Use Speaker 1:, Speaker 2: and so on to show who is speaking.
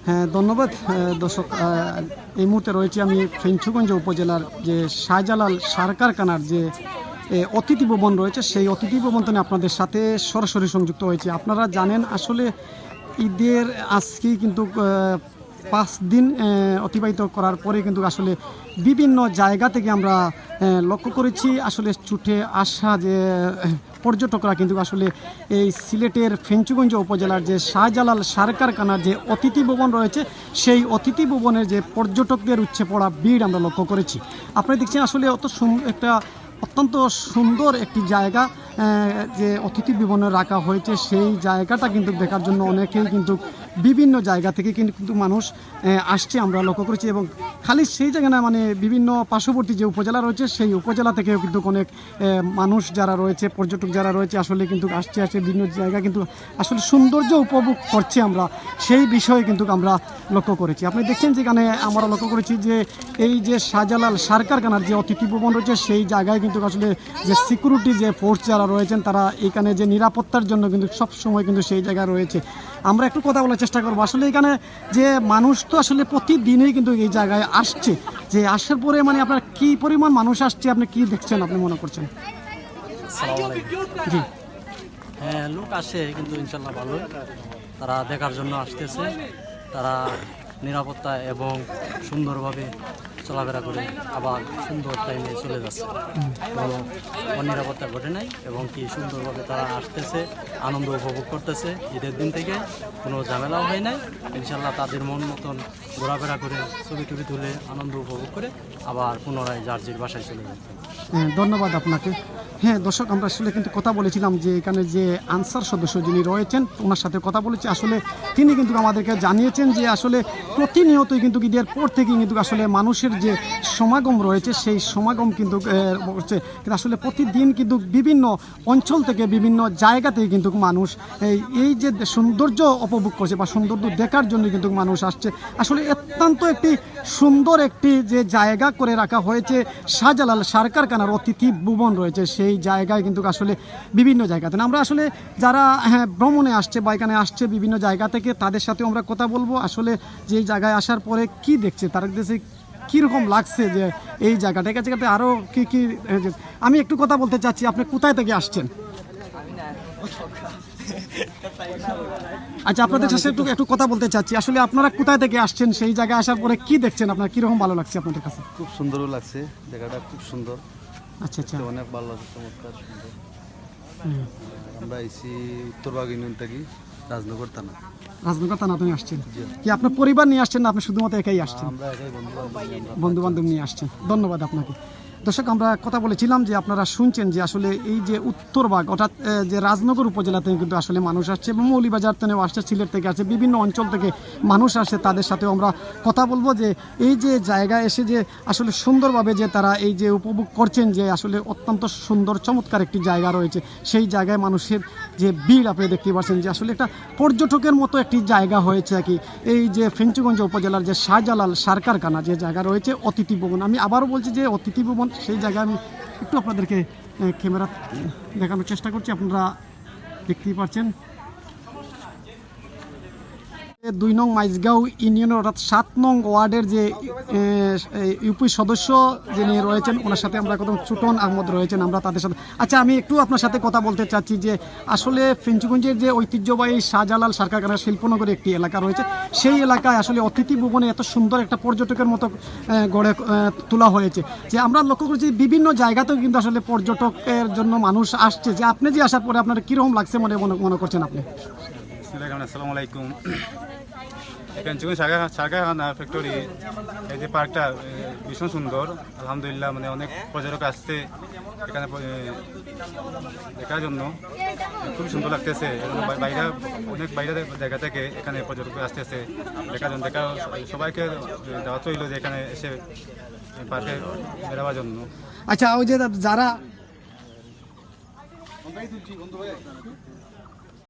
Speaker 1: হ্যাঁ, ধন্যবাদ দর্শক। এই মুহূর্তে রয়েছে আমি ফেঞ্চুগঞ্জ উপজেলার যে শাহজালাল সার কারখানার যে অতিথি ভবন রয়েছে, সেই অতিথি ভবন থেকে আপনাদের সাথে সরাসরি সংযুক্ত হয়েছে। আপনারা জানেন আসলে ঈদের আজকেই কিন্তু 5 দিন অতিবাহিত করার পরে কিন্তু আসলে বিভিন্ন জায়গা থেকে আমরা লক্ষ্য করেছি আসলে ছুটে আসা যে পর্যটকরা কিন্তু আসলে এই সিলেটের ফেঞ্চুগঞ্জ উপজেলার যে শাহজালাল সার কারখানার যে অতিথি ভবন রয়েছে, সেই অতিথি ভবনের যে পর্যটকদের উচ্চে পড়া ভিড় আমরা লক্ষ্য করেছি। আপনারা দেখছেন আসলে অত্যন্ত সুন্দর একটি জায়গা যে অতিথি ভবনে রাখা হয়েছে, সেই জায়গাটা কিন্তু দেখার জন্য অনেকেই কিন্তু বিভিন্ন জায়গা থেকে কিন্তু মানুষ আসছে আমরা লক্ষ্য করেছি। এবং খালি সেই জায়গা না, মানে বিভিন্ন পার্শ্ববর্তী যে উপজেলা রয়েছে সেই উপজেলা থেকেও কিন্তু অনেক মানুষ যারা রয়েছে, পর্যটক যারা রয়েছে আসলে কিন্তু আসছে বিভিন্ন জায়গা কিন্তু আসলে সৌন্দর্য উপভোগ করছে। আমরা সেই বিষয়ে কিন্তু আমরা লক্ষ্য করেছি। আপনি দেখছেন যেখানে আমরা লক্ষ্য করেছি যে এই যে শাহজালাল সার কারখানার যে অতিথি ভবন রয়েছে, সেই জায়গায় কিন্তু আসলে যে সিকিউরিটি যে ফোর্স যারা রয়েছেন তারা এখানে যে নিরাপত্তার জন্য কিন্তু সব সময় কিন্তু সেই জায়গায় রয়েছে। আমরা একটু কথা বলার চেষ্টা করবো। আসলে এখানে যে মানুষ তো আসলে প্রতিদিনই কিন্তু এই জায়গায় আসছে, যে আসার পরে মানে আপনার কি পরিমাণ মানুষ আসছে, আপনি কি দেখছেন, আপনি মনে করছেন? জি,
Speaker 2: হ্যাঁ, লোক আসে কিন্তু ইনশাল্লাহ ভালোই, তারা দেখার জন্য আসতেছে। তারা নিরাপত্তা এবং সুন্দরভাবে চলাফেরা করে আবার সুন্দর টাইমে চলে যাচ্ছে। কোনো অনিরাপত্তা ঘটে নাই এবং কি সুন্দরভাবে তারা আসতেছে, আনন্দ উপভোগ করতেছে। ঈদের দিন থেকে কোনো ঝামেলাও হয় নাই। ইনশাল্লাহ তাদের মন মতন ঘোরাফেরা করে ছবি টবি তুলে আনন্দ উপভোগ করে আবার পুনরায় যার যার বাসায় চলে যাচ্ছে।
Speaker 1: ধন্যবাদ আপনাকে। হ্যাঁ দর্শক, আমরা আসলে কিন্তু কথা বলেছিলাম যে এখানে যে আনসার সদস্য যিনি রয়েছেন ওনার সাথে কথা বলেছি। আসলে তিনি কিন্তু আমাদেরকে জানিয়েছেন যে আসলে প্রতিনিয়তই কিন্তু ঈদের পর থেকেই কিন্তু আসলে মানুষের যে সমাগম রয়েছে সেই সমাগম কিন্তু হচ্ছে। কিন্তু আসলে প্রতিদিন কিন্তু বিভিন্ন অঞ্চল থেকে বিভিন্ন জায়গা থেকে কিন্তু মানুষ এই যে সৌন্দর্য উপভোগ করছে বা সৌন্দর্য দেখার জন্য কিন্তু মানুষ আসছে। আসলে অত্যন্ত একটি সুন্দর একটি যে জায়গা করে রাখা হয়েছে শাহজালাল সার কারখানার অতিথি ভবন রয়েছে, সেই জায়গায় কিন্তু আসলে বিভিন্ন জায়গাতে আমরা আসলে যারা ভ্রমণে আসছে বা এখানে আসছে বিভিন্ন জায়গা থেকে তাদের সাথে আমরা কথা বলবো। আসলে যে জায়গায় আসার পরে কি দেখছে, তার কাছে কীরকম লাগছে যে এই জায়গাটাকে আরও কি আমি একটু কথা বলতে চাচ্ছি। আপনি কোথায় থেকে আসছেন? আচ্ছা, আপনাদের সাথে একটু কথা বলতে চাচ্ছি। আসলে আপনারা কোথায় থেকে আসছেন, সেই জায়গায় আসার পরে কি দেখছেন, আপনার কীরকম ভালো লাগছে আপনাদের কাছে?
Speaker 3: খুব সুন্দরও লাগছে, জায়গাটা খুব সুন্দর।
Speaker 1: আচ্ছা আচ্ছা,
Speaker 3: অনেক ভালো লাগছে, চমৎকার সুন্দর। আমরা এসি উত্তরবাগ ইউনিয়ন থেকে রাজনগর থানা।
Speaker 1: রাজনগর থানা তুমি আসছেন কি আপনার পরিবার নিয়ে আসছেন না আপনি শুধুমাত্র একাই আসছেন?
Speaker 3: আমরা একাই
Speaker 1: বন্ধু বান্ধব নিয়ে আসছেন। ধন্যবাদ আপনাকে। দর্শক, আমরা কথা বলেছিলাম যে আপনারা শুনছেন যে আসলে এই যে উত্তরবাগ অর্থাৎ যে রাজনগর উপজেলা থেকে কিন্তু আসলে মানুষ আসছে এবং মৌলভীবাজার থেকেও আসছে, সিলেট থেকে আসছে, বিভিন্ন অঞ্চল থেকে মানুষ আসছে। তাদের সাথেও আমরা কথা বলবো যে এই যে জায়গায় এসে যে আসলে সুন্দরভাবে যে তারা এই যে উপভোগ করছেন, যে আসলে অত্যন্ত সুন্দর চমৎকার একটি জায়গা রয়েছে, সেই জায়গায় মানুষের যে ভিড় আপনি দেখতে পাচ্ছেন যে আসলে একটা পর্যটকের মতো একটি জায়গা হয়েছে আর কি। এই যে ফেঞ্চুগঞ্জ উপজেলার যে শাহজালাল সার কারখানা যে জায়গা রয়েছে অতিথি ভবন, আমি আবারও বলছি যে অতিথি ভবন, সেই জায়গায় আমি একটু আপনাদেরকে ক্যামেরা দেখানোর চেষ্টা করছি। আপনারা দেখতেই পাচ্ছেন 2 নং মাইজগাঁও ইউনিয়নের অর্থাৎ 7 নং ওয়ার্ডের যে ইউপি সদস্য যিনি রয়েছেন ওনার সাথে আমরা কত চুটন আহমদ রয়েছেন, আমরা তাদের সাথে। আচ্ছা, আমি একটু আপনার সাথে কথা বলতে চাচ্ছি যে আসলে ফেঞ্চুগঞ্জের যে ঐতিহ্যবাহী শাহজালাল সার কারখানা শিল্পনগরে একটি এলাকা রয়েছে, সেই এলাকায় আসলে অতিথি ভবনে এত সুন্দর একটা পর্যটকের মতো গড়ে তোলা হয়েছে যে আমরা লক্ষ্য করছি বিভিন্ন জায়গাতেও কিন্তু আসলে পর্যটকের জন্য মানুষ আসছে। যে আপনি যে আসার পরে আপনার কীরকম লাগছে মনে করছেন আপনি?
Speaker 4: আসসালামু আলাইকুম। ফেঞ্চুগঞ্জ সার কারখানা ফ্যাক্টরি, এই যে পার্কটা ভীষণ সুন্দর আলহামদুলিল্লাহ। মানে অনেক পর্যটক আসছে এখানে দেখার জন্য, খুব সুন্দর লাগতেছে। অনেক বাইরে জায়গা থেকে এখানে পর্যটক আসতেছে দেখার জন্য। সবাইকে দাওয়াত হইল যে এখানে এসে পার্কে বেড়াবার জন্য।
Speaker 1: আচ্ছা, ওই যে যারা